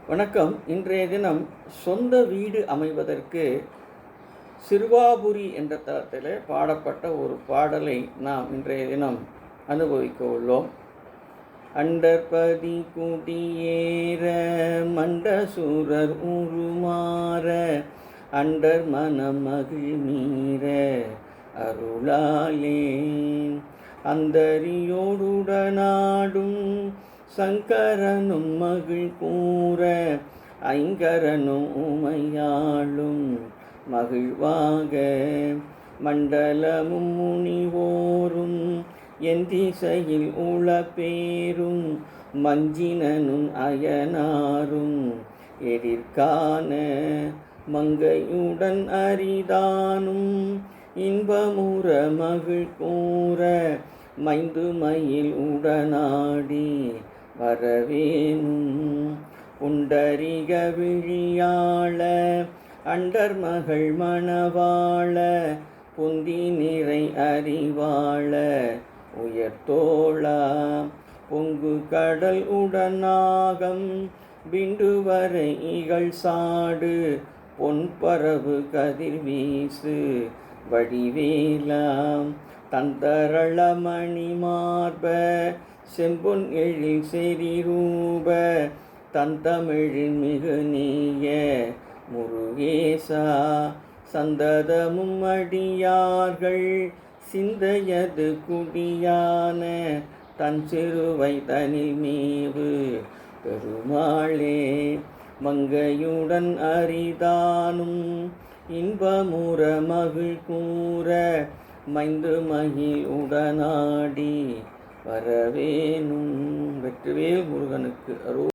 வணக்கம். இன்றைய தினம் சொந்த வீடு அமைவதற்கு சிறுவாபுரி என்ற தளத்தில் பாடப்பட்ட ஒரு பாடலை நாம் இன்றைய தினம் அனுபவிக்க உள்ளோம். அண்டர்பதி குடியேற மண்டசூரர் உருமாற அண்டர் மனம் மகிழ்மீற அருளாலே அந்தரியோடுடனாடும் சங்கரனும் மகிழ் கூற ஐங்கரனும் உமையாளும் மகிழ்வாக மண்டலமும் முனிவோரும் என் திசையில் உளப்பேரும் மஞ்சினனும் அயனாரும் எதிர்கான மங்கையுடன் அரிதானும் இன்பமுற மகிழ் கூற மைந்து மயில் உடனாடி வரவேனும் புண்டரிக விழியாள அண்டர் மகள் மணவாள புந்தி நிறை அறிவாள உயர்த்தோளா பொங்கு கடல் உடனாகம் பிண்டு வரை இகழ் சாடு பொன்பரவு கதிர் வீசு வடிவேலாம் தந்தரளமணி மார்ப செம்பொன் எழில் செறிரூப தந்தமிழின் மிகு நீய முருகேசா சந்ததமும் அடியார்கள் சிந்தையது குடியான தன் சிறுவை தனில் மீவு பெருமாளே மங்கையுடன் அரிதானும் இன்பமுற மகிழ் கூற மைந்து மகிழ் உடனாடி வரவேனும். வெற்றிவேல் முருகனுக்கு அருள்.